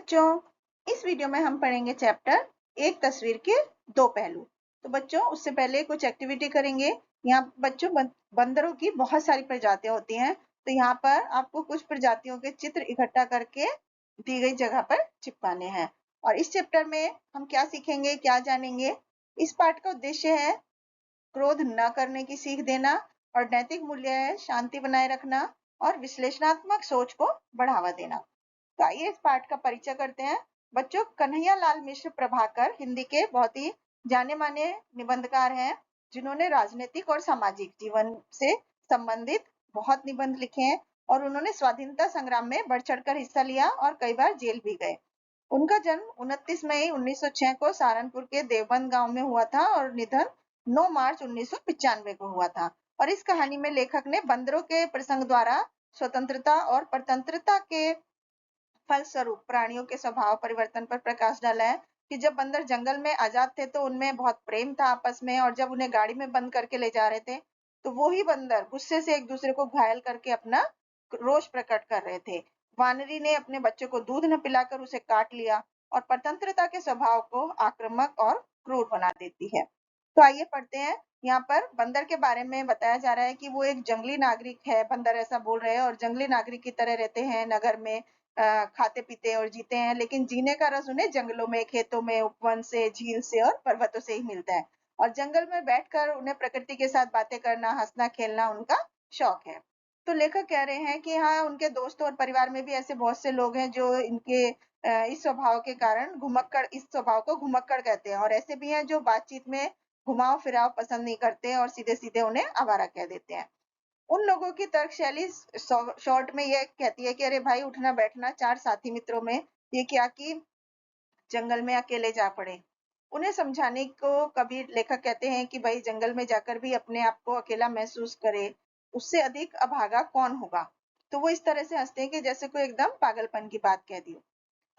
बच्चों, इस वीडियो में हम पढ़ेंगे चैप्टर एक तस्वीर के दो पहलू। तो बच्चों, उससे पहले कुछ एक्टिविटी करेंगे। यहाँ बच्चों बंदरों की बहुत सारी प्रजातियां होती हैं, तो यहाँ पर आपको कुछ प्रजातियों के चित्र इकट्ठा करके दी गई जगह पर चिपकाने हैं। और इस चैप्टर में हम क्या सीखेंगे, क्या जानेंगे। इस पाठ का उद्देश्य है क्रोध न करने की सीख देना, और नैतिक मूल्य है शांति बनाए रखना और विश्लेषणात्मक सोच को बढ़ावा देना। तो आइए इस पाठ का परिचय करते हैं। बच्चों, कन्हैया लाल मिश्र प्रभाकर हिंदी के बहुत ही जाने माने निबंधकार हैं, जिन्होंने राजनीतिक और सामाजिक जीवन से संबंधित बहुत निबंध लिखे हैं, और उन्होंने स्वाधीनता संग्राम में बढ़ चढ़कर हिस्सा लिया और कई बार जेल भी गए। उनका जन्म 29 मई 1906 को सहारनपुर के देवबंद गांव में हुआ था और निधन 9 मार्च 1995 को हुआ था। और इस कहानी में लेखक ने बंदरों के प्रसंग द्वारा स्वतंत्रता और परतंत्रता के फलस्वरूप प्राणियों के स्वभाव परिवर्तन पर प्रकाश डाला है कि जब बंदर जंगल में आजाद थे तो उनमें बहुत प्रेम था आपस में, और जब उन्हें गाड़ी में बंद करके ले जा रहे थे तो वो ही बंदर गुस्से से एक दूसरे को घायल करके अपना रोष प्रकट कर रहे थे। वानरी ने अपने बच्चे को दूध न पिलाकर उसे काट लिया, और परतंत्रता के स्वभाव को आक्रामक और क्रूर बना देती है। तो आइए पढ़ते हैं। यहाँ पर बंदर के बारे में बताया जा रहा है कि वो एक जंगली नागरिक है। बंदर ऐसा बोल रहे हैं, और जंगली नागरिक की तरह रहते हैं नगर में, खाते पीते और जीते हैं, लेकिन जीने का रस उन्हें जंगलों में, खेतों में, उपवन से, झील से और पर्वतों से ही मिलता है। और जंगल में बैठकर उन्हें प्रकृति के साथ बातें करना, हंसना खेलना उनका शौक है। तो लेखक कह रहे हैं कि हाँ, उनके दोस्तों और परिवार में भी ऐसे बहुत से लोग हैं जो इनके इस स्वभाव के कारण घुमक्कड़, इस स्वभाव को घुमक्कड़ कहते हैं, और ऐसे भी हैं जो बातचीत में घुमाव फिराव पसंद नहीं करते और सीधे सीधे उन्हें आवारा कह देते हैं। उन लोगों की तर्क शैली शॉर्ट में यह कहती है कि अरे भाई, उठना बैठना चार साथी मित्रों में ये क्या कि जंगल में अकेले जा पड़े। उन्हें समझाने को कभी लेखक कहते हैं कि भाई, जंगल में जाकर भी अपने आप को अकेला महसूस करे, उससे अधिक अभागा कौन होगा। तो वो इस तरह से हंसते हैं कि जैसे कोई एकदम पागलपन की बात कह दी हो।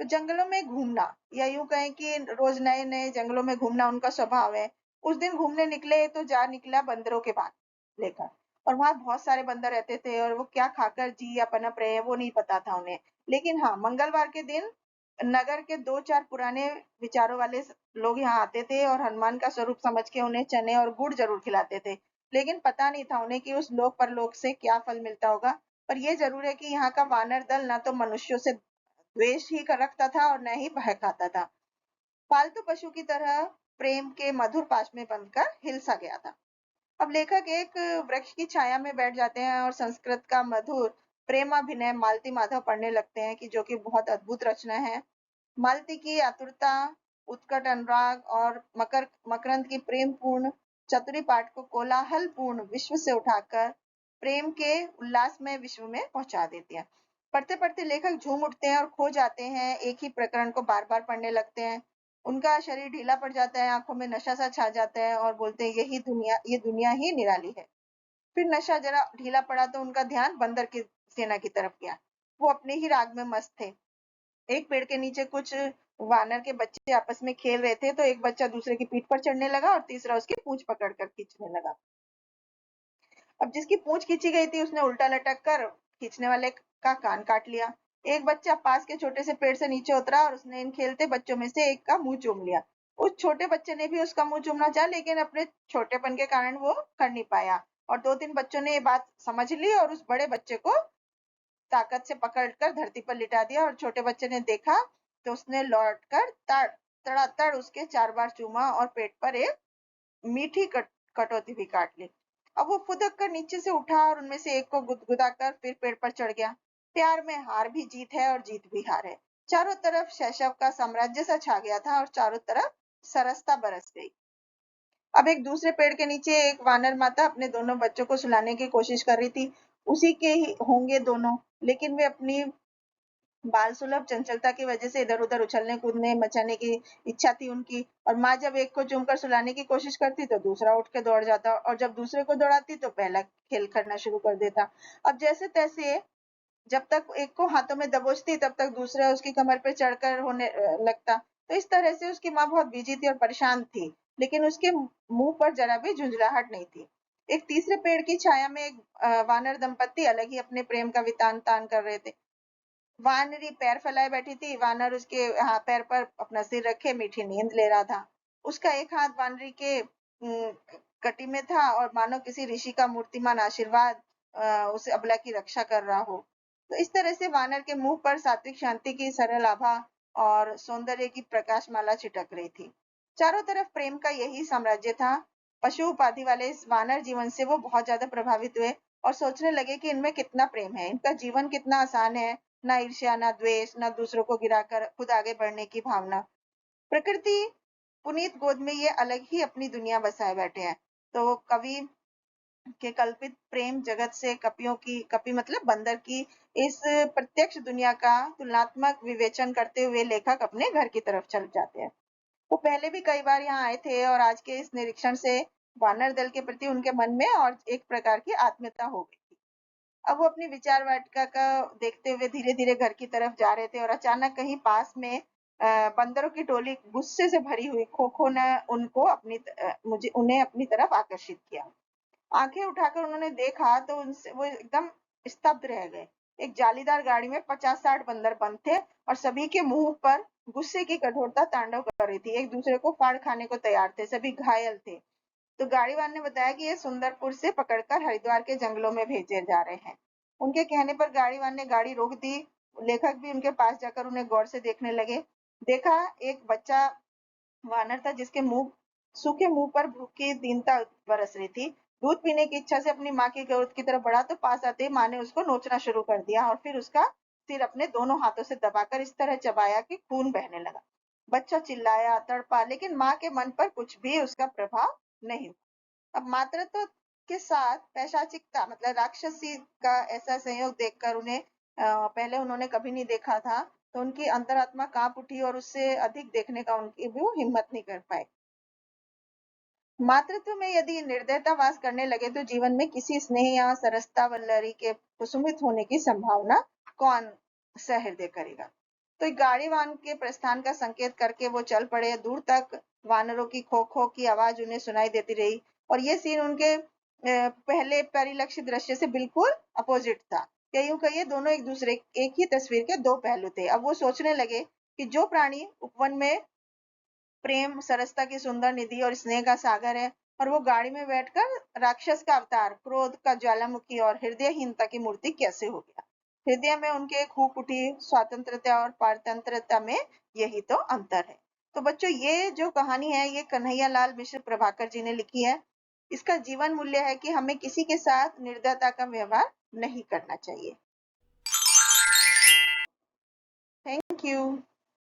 तो जंगलों में घूमना, या यूं कहें कि रोज नए नए जंगलों में घूमना उनका स्वभाव है। उस दिन घूमने निकले तो जा निकला बंदरों के बाद लेकर, और वहां बहुत सारे बंदर रहते थे, और वो क्या खाकर जी या पनप रहे हैं वो नहीं पता था उन्हें। लेकिन हाँ, मंगलवार के दिन नगर के दो चार पुराने विचारों वाले लोग यहाँ आते थे, और हनुमान का स्वरूप समझ के उन्हें चने और गुड़ जरूर खिलाते थे। लेकिन पता नहीं था उन्हें कि उस लोक परलोक से क्या फल मिलता होगा। पर यह जरूर है कि यहाँ का वानर दल ना तो मनुष्यों से द्वेष ही कर रखता था और न ही भय खाता था। पालतू पशु की तरह प्रेम के मधुर पाश में बंधकर हिल सा गया था। अब लेखक एक वृक्ष की छाया में बैठ जाते हैं और संस्कृत का मधुर प्रेमाभिनय मालती माधव पढ़ने लगते हैं, कि जो कि बहुत अद्भुत रचना है। मालती की आतुरता, उत्कट अनुराग और मकरंद की प्रेम पूर्ण चतुरी पाठ को कोलाहल पूर्ण विश्व से उठाकर प्रेम के उल्लास में विश्व में पहुंचा देती है। पढ़ते पढ़ते लेखक झूम उठते हैं और खो जाते हैं, एक ही प्रकरण को बार बार पढ़ने लगते हैं। उनका शरीर ढीला पड़ जाता है, आंखों में नशा सा छा जाता है, और बोलते हैं ये दुनिया ही निराली है। फिर नशा जरा ढीला पड़ा तो उनका ध्यान बंदर की सेना की तरफ गया। वो अपने ही राग में मस्त थे। एक पेड़ के नीचे कुछ वानर के बच्चे आपस में खेल रहे थे, तो एक बच्चा दूसरे की पीठ पर चढ़ने लगा और तीसरा उसकी पूंछ पकड़कर खींचने लगा। अब जिसकी पूंछ खींची गई थी उसने उल्टा लटक कर खींचने वाले का कान काट लिया। एक बच्चा पास के छोटे से पेड़ से नीचे उतरा और उसने इन खेलते बच्चों में से एक का मुंह चूम लिया। उस छोटे बच्चे ने भी उसका मुंह चूमना चाहा, लेकिन अपने छोटेपन के कारण वो कर नहीं पाया, और दो तीन बच्चों ने ये बात समझ ली और उस बड़े बच्चे को ताकत से पकड़कर धरती पर लिटा दिया। और छोटे बच्चे ने देखा तो उसने लौटकर तड़ातड़ उसके चार बार चूमा और पेट पर एक मीठी कटौती भी काट ली। अब वो फुदक कर नीचे से उठा और उनमें से एक को गुदगुदाकर फिर पेड़ पर चढ़ गया। प्यार में हार भी जीत है और जीत भी हार है। चारों तरफ शैशव का साम्राज्य सा छा गया था और चारों तरफ सरसता बरस गई। अब एक दूसरे पेड़ के नीचे एक वानर माता अपने दोनों बच्चों को सुलाने की कोशिश कर रही थी। उसी के ही होंगे दोनों, लेकिन वे अपनी बाल सुलभ चंचलता की वजह से इधर उधर उछलने कूदने मचाने की इच्छा थी उनकी। और माँ जब एक को चूमकर सुलाने की कोशिश करती तो दूसरा उठ के दौड़ जाता, और जब दूसरे को दौड़ाती तो पहला खेल करना शुरू कर देता। अब जैसे तैसे जब तक एक को हाथों में दबोचती तब तक दूसरा उसकी कमर पर चढ़कर होने लगता। तो इस तरह से उसकी माँ बहुत बिजी थी और परेशान थी, लेकिन उसके मुंह पर जरा भी झुंझलाहट नहीं थी। एक तीसरे पेड़ की छाया में एक वानर दंपत्ति अलग ही अपने प्रेम का वितान तान कर रहे थे। वानरी पैर फैलाए बैठी थी, वानर उसके पैर पर अपना सिर रखे मीठी नींद ले रहा था। उसका एक हाथ वानरी के कटी में था और मानो किसी ऋषि का मूर्तिमान आशीर्वाद उस अबला की रक्षा कर रहा हो। तो इस तरह से वानर के मुंह पर सात्विक शांति की सरल आभा और सौंदर्य की प्रकाशमाला छिटक रही थी। चारों तरफ प्रेम का यही साम्राज्य था। पशु उपाधि वाले इस वानर जीवन से वो बहुत ज्यादा प्रभावित हुए और सोचने लगे कि इनमें कितना प्रेम है, इनका जीवन कितना आसान है, ना ईर्ष्या, ना द्वेष, ना दूसरों को गिराकर खुद आगे बढ़ने की भावना। प्रकृति पुनीत गोद में ये अलग ही अपनी दुनिया बसाए बैठे हैं। तो कवि के कल्पित प्रेम जगत से कपी मतलब बंदर की इस प्रत्यक्ष दुनिया का तुलनात्मक विवेचन करते हुए लेखक अपने घर की तरफ चल जाते हैं। वो पहले भी कई बार यहाँ आए थे और आज के इस निरीक्षण से वानर दल के प्रति उनके मन में और एक प्रकार की आत्मीयता हो गई थी। अब वो अपनी विचार वाटिका का देखते हुए धीरे धीरे घर की तरफ जा रहे थे और अचानक कहीं पास में बंदरों की टोली गुस्से से भरी हुई खो खो ने उनको मुझे उन्हें अपनी तरफ आकर्षित किया। आंखें उठाकर उन्होंने देखा तो उनसे वो एकदम स्तब्ध रह गए। एक जालीदार गाड़ी में 50-60 बंदर बंद थे और सभी के मुंह पर गुस्से की कठोरता तांडव कर रही थी। एक दूसरे को फाड़ खाने को तैयार थे, सभी घायल थे। तो गाड़ीवान ने बताया कि ये सुंदरपुर से पकड़कर हरिद्वार के जंगलों में भेजे जा रहे हैं। उनके कहने पर गाड़ीवान ने गाड़ी रोक दी। लेखक भी उनके पास जाकर उन्हें गौर से देखने लगे। देखा, एक बच्चा वानर था जिसके सूखे मुंह पर भूख की दीनता बरस रही थी। दूध पीने की इच्छा से अपनी माँ की गोद की तरफ बढ़ा तो पास आते ही माँ ने उसको नोचना शुरू कर दिया और फिर उसका सिर अपने दोनों हाथों से दबाकर इस तरह चबाया कि खून बहने लगा। बच्चा चिल्लाया, तड़पा, लेकिन माँ के मन पर कुछ भी उसका प्रभाव नहीं हुआ। अब मातृत्व के साथ पैशाचिकता मतलब राक्षसी का ऐसा संयोग देखकर उन्हें पहले उन्होंने कभी नहीं देखा था। तो उनकी अंतरात्मा कांप उठी और उससे अधिक देखने का उनकी भी वो हिम्मत नहीं कर पाए। मातृत्व में यदि निर्दयता वास करने लगे तो जीवन में किसी स्नेह या सरसता वल्लरी के कुसुमित होने की संभावना कौन सहृदय करेगा। तो गाड़ीवान के प्रस्थान का संकेत करके वो चल पड़े। दूर तक वानरों की खो खो की आवाज उन्हें सुनाई देती रही और ये सीन उनके पहले परिलक्षित दृश्य से बिल्कुल अपोजिट था। या यूं कहिए दोनों एक ही तस्वीर के दो पहलू थे। अब वो सोचने लगे कि जो प्राणी उपवन में प्रेम सरसता की सुंदर निधि और स्नेह का सागर है और वो गाड़ी में बैठकर राक्षस का अवतार, क्रोध का ज्वालामुखी और हृदयहीनता की मूर्ति कैसे हो गया। हृदय में उनके खूब उठी स्वतंत्रता और पारतंत्रता में यही तो अंतर है। तो बच्चों, ये जो कहानी है ये कन्हैया लाल मिश्र प्रभाकर जी ने लिखी है। इसका जीवन मूल्य है कि हमें किसी के साथ निर्दयता का व्यवहार नहीं करना चाहिए। Thank you.